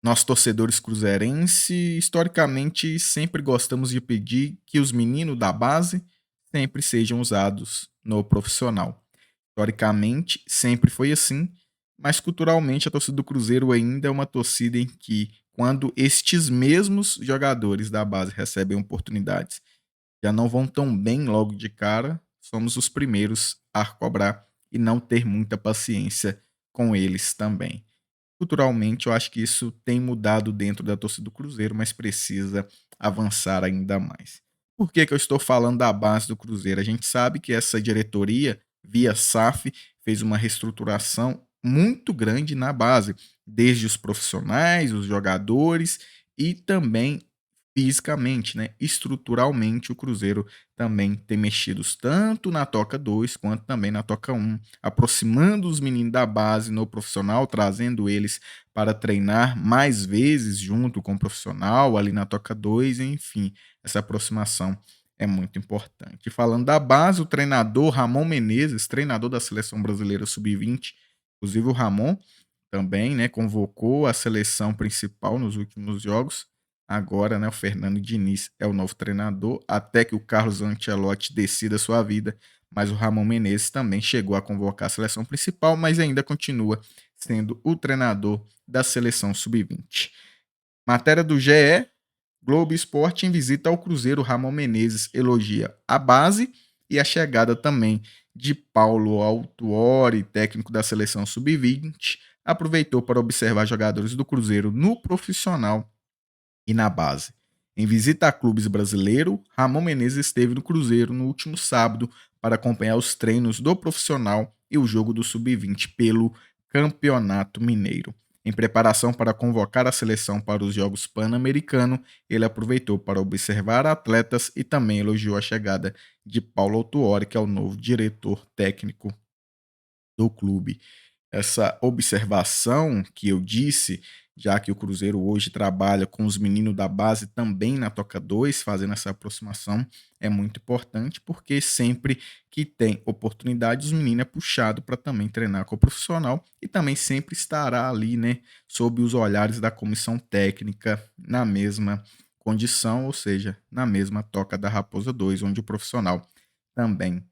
Nós, torcedores cruzeirense, historicamente sempre gostamos de pedir que os meninos da base sempre sejam usados no profissional. Historicamente, sempre foi assim, mas culturalmente a torcida do Cruzeiro ainda é uma torcida em que, quando estes mesmos jogadores da base recebem oportunidades, já não vão tão bem logo de cara, somos os primeiros a cobrar e não ter muita paciência com eles também. Culturalmente, eu acho que isso tem mudado dentro da torcida do Cruzeiro, mas precisa avançar ainda mais. Por que, que eu estou falando da base do Cruzeiro? A gente sabe que essa diretoria, via SAF, fez uma reestruturação muito grande na base, desde os profissionais, os jogadores e também fisicamente, né? Estruturalmente, o Cruzeiro também tem mexido tanto na Toca 2 quanto também na Toca 1, aproximando os meninos da base no profissional, trazendo eles para treinar mais vezes junto com o profissional ali na Toca 2, enfim, essa aproximação é muito importante. Falando da base, o treinador Ramon Menezes, treinador da seleção brasileira sub-20, inclusive o Ramon também, né, convocou a seleção principal nos últimos jogos. Agora, né, o Fernando Diniz é o novo treinador, até que o Carlos Ancelotti decida a sua vida, mas o Ramon Menezes também chegou a convocar a seleção principal, mas ainda continua sendo o treinador da seleção sub-20. Matéria do GE, Globo Esporte em visita ao Cruzeiro, Ramon Menezes elogia a base e a chegada também de Paulo Autuori, técnico da seleção sub-20, aproveitou para observar jogadores do Cruzeiro no profissional e na base. Em visita a clubes brasileiros, Ramon Menezes esteve no Cruzeiro no último sábado para acompanhar os treinos do profissional e o jogo do sub-20 pelo Campeonato Mineiro. Em preparação para convocar a seleção para os Jogos Pan-Americanos, ele aproveitou para observar atletas e também elogiou a chegada de Paulo Autuori, que é o novo diretor técnico do clube. Essa observação que eu disse, já que o Cruzeiro hoje trabalha com os meninos da base também na Toca 2, fazendo essa aproximação, é muito importante, porque sempre que tem oportunidade, os meninos é puxado para também treinar com o profissional e também sempre estará ali, né, sob os olhares da comissão técnica, na mesma condição, ou seja, na mesma Toca da Raposa 2, onde o profissional também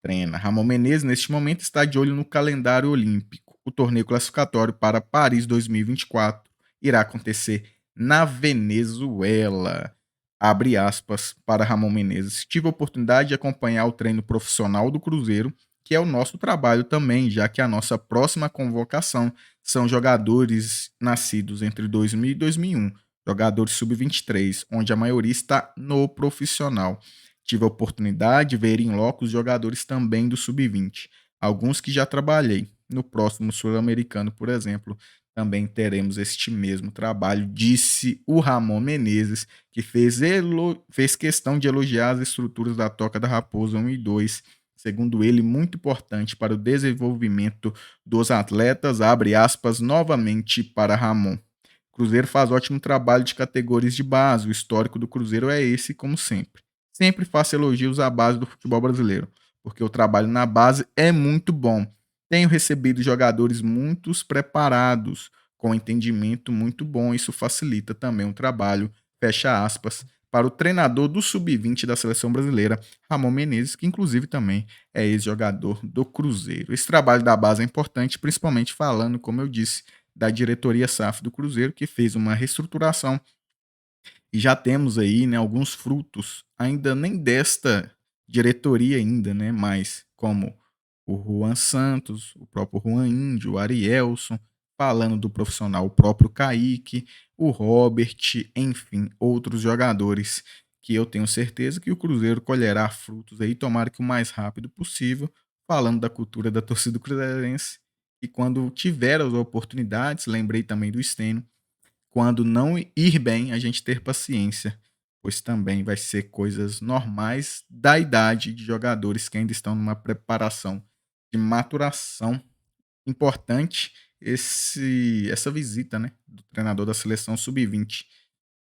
treina. Ramon Menezes, neste momento, está de olho no calendário olímpico. O torneio classificatório para Paris 2024 irá acontecer na Venezuela. Abre aspas para Ramon Menezes. Tive a oportunidade de acompanhar o treino profissional do Cruzeiro, que é o nosso trabalho também, já que a nossa próxima convocação são jogadores nascidos entre 2000 e 2001, jogadores sub-23, onde a maioria está no profissional. Tive a oportunidade de ver em loco os jogadores também do sub-20, alguns que já trabalhei. No próximo Sul-Americano, por exemplo, também teremos este mesmo trabalho, disse o Ramon Menezes, que fez questão de elogiar as estruturas da Toca da Raposa 1 e 2, segundo ele, muito importante para o desenvolvimento dos atletas, abre aspas novamente para Ramon. O Cruzeiro faz ótimo trabalho de categorias de base, o histórico do Cruzeiro é esse, como sempre. Sempre faço elogios à base do futebol brasileiro, porque o trabalho na base é muito bom. Tenho recebido jogadores muito preparados, com entendimento muito bom, isso facilita também o trabalho, fecha aspas, para o treinador do sub-20 da seleção brasileira, Ramon Menezes, que inclusive também é ex-jogador do Cruzeiro. Esse trabalho da base é importante, principalmente falando, como eu disse, da diretoria SAF do Cruzeiro, que fez uma reestruturação e já temos aí, né, alguns frutos, ainda nem desta diretoria ainda, né, mas como o Juan Santos, o próprio Juan Índio, o Arielson, falando do profissional, o próprio Kaique, o Robert, enfim, outros jogadores que eu tenho certeza que o Cruzeiro colherá frutos aí, tomara que o mais rápido possível, falando da cultura da torcida cruzeirense, e quando tiver as oportunidades, lembrei também do Stênio, quando não ir bem, a gente ter paciência, pois também vai ser coisas normais da idade de jogadores que ainda estão numa preparação de maturação importante essa visita, né, do treinador da seleção sub-20,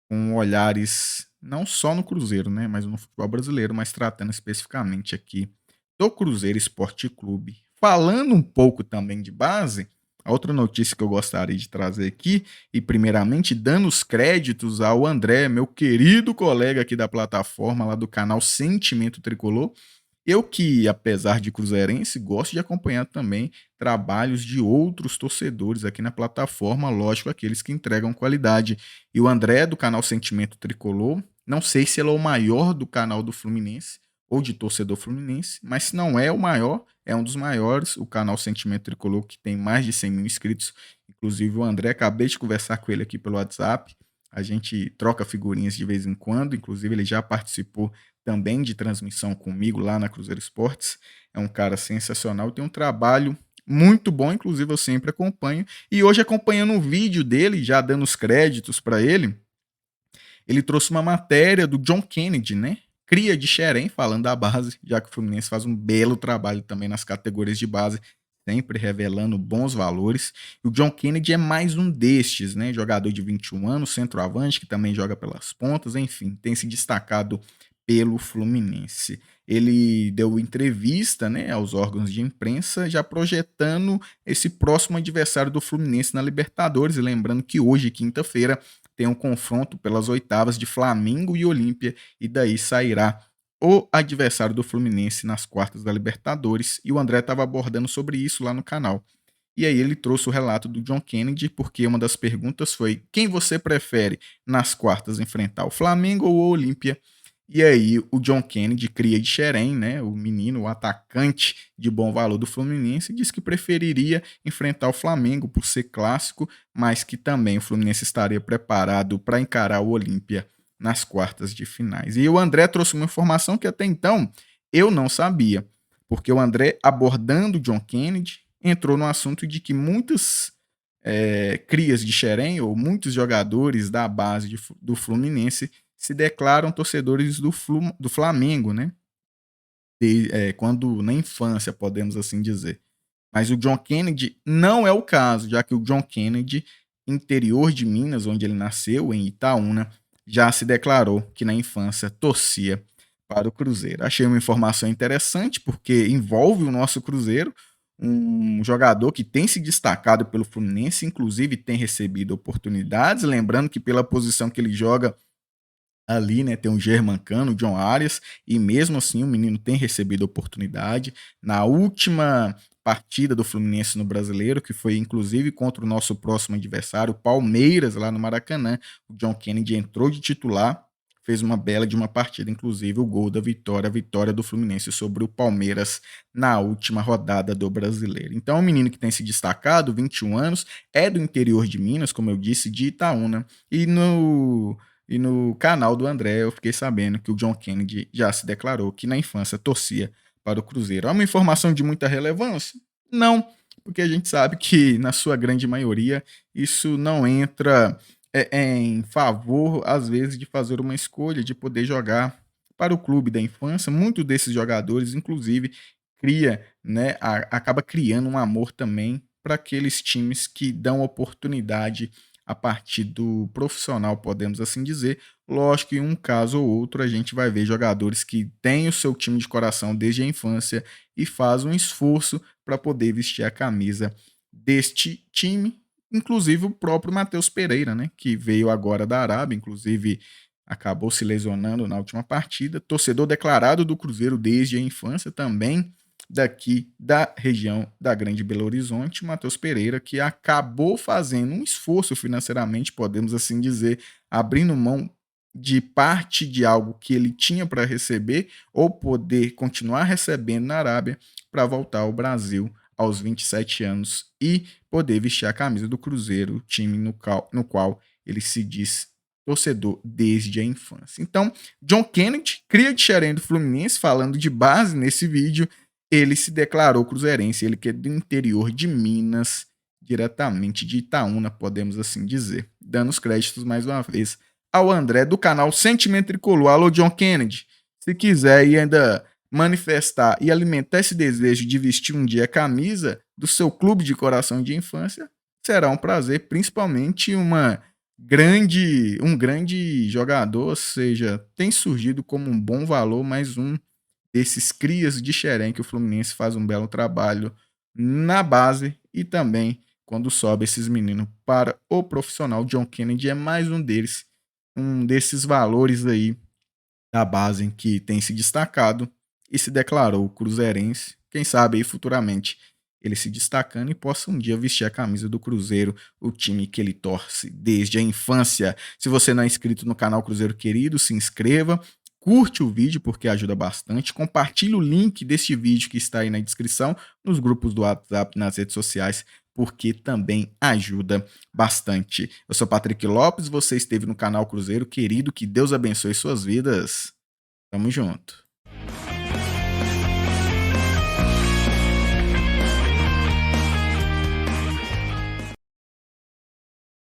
com olhares não só no Cruzeiro, né, mas no futebol brasileiro, mas tratando especificamente aqui do Cruzeiro Esporte Clube. Falando um pouco também de base, A outra notícia que eu gostaria de trazer aqui, e primeiramente dando os créditos ao André, meu querido colega aqui da plataforma, lá do canal Sentimento Tricolor. Eu que, apesar de cruzeirense, gosto de acompanhar também trabalhos de outros torcedores aqui na plataforma, lógico, aqueles que entregam qualidade. E o André, do canal Sentimento Tricolor, não sei se ele é o maior do canal do Fluminense ou de torcedor fluminense, mas se não é o maior, é um dos maiores, o canal Sentimento Tricolor, que tem mais de 100 mil inscritos. Inclusive o André, acabei de conversar com ele aqui pelo WhatsApp, a gente troca figurinhas de vez em quando, inclusive ele já participou também de transmissão comigo lá na Cruzeiro Esportes. É um cara sensacional, tem um trabalho muito bom, inclusive eu sempre acompanho. E hoje, acompanhando um vídeo dele, já dando os créditos para ele trouxe uma matéria do John Kennedy, né? Cria de Xerém, falando da base, já que o Fluminense faz um belo trabalho também nas categorias de base, sempre revelando bons valores. E o John Kennedy é mais um destes, né? Jogador de 21 anos, centroavante, que também joga pelas pontas, enfim, tem se destacado pelo Fluminense. Ele deu entrevista, né, aos órgãos de imprensa, já projetando esse próximo adversário do Fluminense na Libertadores. E lembrando que hoje, quinta-feira, tem um confronto pelas oitavas de Flamengo e Olímpia, e daí sairá o adversário do Fluminense nas quartas da Libertadores. E o André estava abordando sobre isso lá no canal. E aí ele trouxe o relato do John Kennedy, porque uma das perguntas foi: quem você prefere nas quartas enfrentar, o Flamengo ou o Olímpia? E aí o John Kennedy, cria de Xerém, né, o menino, o atacante de bom valor do Fluminense, disse que preferiria enfrentar o Flamengo por ser clássico, mas que também o Fluminense estaria preparado para encarar o Olímpia nas quartas de finais. E o André trouxe uma informação que até então eu não sabia, porque o André, abordando o John Kennedy, entrou no assunto de que muitas crias de Xerém, ou muitos jogadores da base do Fluminense, se declaram torcedores do Flamengo, né? Quando na infância, podemos assim dizer. Mas o John Kennedy não é o caso, já que o John Kennedy, interior de Minas, onde ele nasceu, em Itaúna, já se declarou que na infância torcia para o Cruzeiro. Achei uma informação interessante, porque envolve o nosso Cruzeiro, um jogador que tem se destacado pelo Fluminense, inclusive tem recebido oportunidades, lembrando que pela posição que ele joga ali, né, tem o Germancano, o John Arias, e mesmo assim o menino tem recebido oportunidade. Na última partida do Fluminense no Brasileiro, que foi inclusive contra o nosso próximo adversário, Palmeiras, lá no Maracanã, o John Kennedy entrou de titular, fez uma bela de uma partida, inclusive o gol da vitória, a vitória do Fluminense sobre o Palmeiras na última rodada do Brasileiro. Então é um menino que tem se destacado, 21 anos, é do interior de Minas, como eu disse, de Itaúna, e no canal do André eu fiquei sabendo que o John Kennedy já se declarou que na infância torcia para o Cruzeiro. É uma informação de muita relevância? Não, porque a gente sabe que, na sua grande maioria, isso não entra em favor, às vezes, de fazer uma escolha, de poder jogar para o clube da infância. Muitos desses jogadores, inclusive, acaba criando um amor também para aqueles times que dão oportunidade a partir do profissional, podemos assim dizer. Lógico que em um caso ou outro a gente vai ver jogadores que têm o seu time de coração desde a infância e fazem um esforço para poder vestir a camisa deste time, inclusive o próprio Matheus Pereira, né, que veio agora da Arábia, inclusive acabou se lesionando na última partida, torcedor declarado do Cruzeiro desde a infância também, daqui da região da Grande Belo Horizonte, Matheus Pereira, que acabou fazendo um esforço financeiramente, podemos assim dizer, abrindo mão de parte de algo que ele tinha para receber ou poder continuar recebendo na Arábia para voltar ao Brasil aos 27 anos e poder vestir a camisa do Cruzeiro, time no qual ele se diz torcedor desde a infância. Então, John Kennedy, cria de Xerém do Fluminense, falando de base nesse vídeo, ele se declarou cruzeirense, ele que é do interior de Minas, diretamente de Itaúna, podemos assim dizer. Dando os créditos mais uma vez ao André do canal Sentimento Tricolor. Alô, John Kennedy, se quiser e ainda manifestar e alimentar esse desejo de vestir um dia a camisa do seu clube de coração de infância, será um prazer, principalmente um grande jogador, ou seja, tem surgido como um bom valor, mais um desses crias de Xerém que o Fluminense faz um belo trabalho na base e também quando sobe esses meninos para o profissional. John Kennedy é mais um deles, um desses valores aí da base em que tem se destacado e se declarou cruzeirense. Quem sabe aí futuramente ele se destacando e possa um dia vestir a camisa do Cruzeiro, o time que ele torce desde a infância. Se você não é inscrito no canal Cruzeiro Querido, se inscreva, curte o vídeo porque ajuda bastante, compartilhe o link deste vídeo que está aí na descrição, nos grupos do WhatsApp, nas redes sociais, porque também ajuda bastante. Eu sou Patrick Lopes, você esteve no canal Cruzeiro Querido, que Deus abençoe suas vidas. Tamo junto.